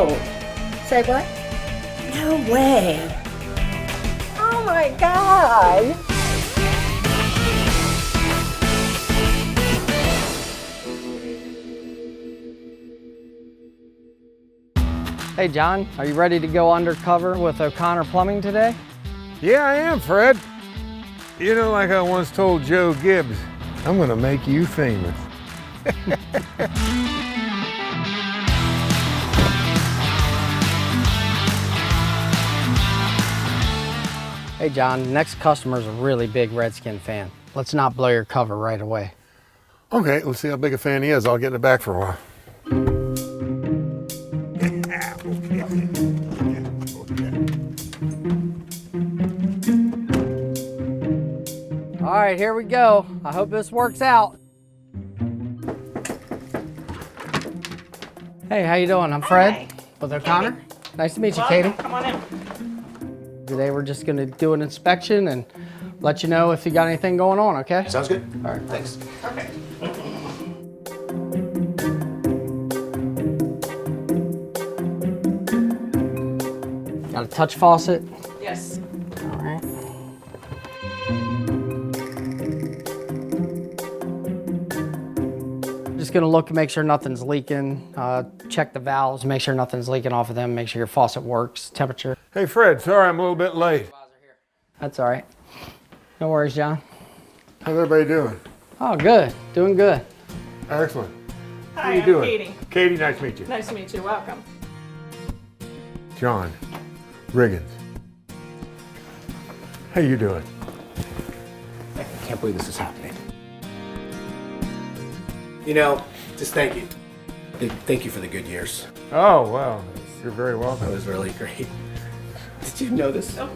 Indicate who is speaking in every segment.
Speaker 1: No. Say what? No way. Oh my God.
Speaker 2: Hey John, are you ready to go undercover with O'Connor Plumbing today?
Speaker 3: Yeah, I am, Fred. You know, like I once told Joe Gibbs, I'm gonna make you famous.
Speaker 2: Hey John, next customer's a really big Redskin fan. Let's not blow your cover right away.
Speaker 3: Okay, let's see how big a fan he is. I'll get in the back for a while.
Speaker 2: All right, here we go. I hope this works out. Hey, how you doing? I'm Fred.
Speaker 1: Hi.
Speaker 2: With O'Connor. Nice to meet you, Katie.
Speaker 1: Come on in.
Speaker 2: Today we're just gonna do an inspection and let you know if you got anything going on, okay?
Speaker 4: Sounds good.
Speaker 2: All right,
Speaker 4: Thanks.
Speaker 1: Perfect.
Speaker 2: Got a touch faucet?
Speaker 1: Yes.
Speaker 2: All right. Just gonna look and make sure nothing's leaking. Check the valves, make sure nothing's leaking off of them, make sure your faucet works, temperature.
Speaker 3: Hey, Fred, sorry I'm a little bit late.
Speaker 2: That's all right. No worries, John.
Speaker 3: How's everybody doing?
Speaker 2: Oh, good, doing good.
Speaker 3: Excellent.
Speaker 1: Hi,
Speaker 3: How you
Speaker 1: I'm
Speaker 3: doing?
Speaker 1: Katie.
Speaker 3: Katie, nice to meet you.
Speaker 1: Nice to meet you. Welcome.
Speaker 3: John Riggins. How you doing?
Speaker 4: I can't believe this is happening. You know, just thank you. Thank you for the good years.
Speaker 3: Oh, well, you're very
Speaker 4: That
Speaker 3: welcome.
Speaker 4: was really great. Did you know this?
Speaker 1: Oh.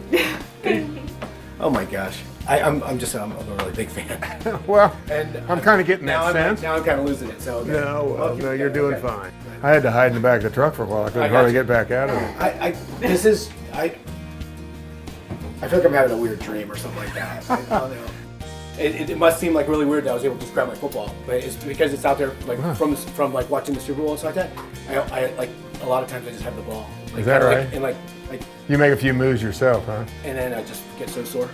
Speaker 4: Oh my gosh. I'm a really big fan.
Speaker 3: Well,
Speaker 4: And
Speaker 3: I'm kind of getting
Speaker 4: now
Speaker 3: that sense.
Speaker 4: Now I'm kind of losing it. So okay.
Speaker 3: No, you're
Speaker 4: Okay,
Speaker 3: doing
Speaker 4: okay.
Speaker 3: fine. I had to hide in the back of the truck for a while. I couldn't
Speaker 4: I got
Speaker 3: hardly
Speaker 4: you.
Speaker 3: get back out of it.
Speaker 4: I feel like I'm having a weird dream or something like that. I don't know. It must seem like really weird that I was able to just grab my football, but it's because it's out there like
Speaker 3: Huh.
Speaker 4: from like watching the Super Bowl and stuff like that. I like a lot of times I just have the ball. Like,
Speaker 3: Is that
Speaker 4: kinda
Speaker 3: right?
Speaker 4: Like, and like
Speaker 3: You make a few moves yourself, huh?
Speaker 4: and then I just get so sore.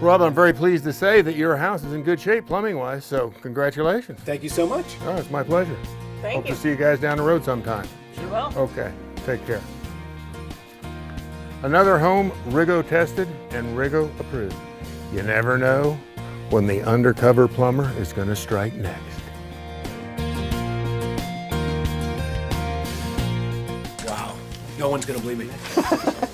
Speaker 3: Rob, I'm very pleased to say that your house is in good shape plumbing-wise, so congratulations.
Speaker 4: Thank you so much.
Speaker 3: Oh, it's my pleasure.
Speaker 1: Thank
Speaker 3: Hope
Speaker 1: you.
Speaker 3: to see you guys down the road sometime.
Speaker 1: You will.
Speaker 3: Okay, take care. Another home Riggo tested and Riggo approved. You never know when the undercover plumber is going to strike next.
Speaker 4: Wow. No one's gonna believe me.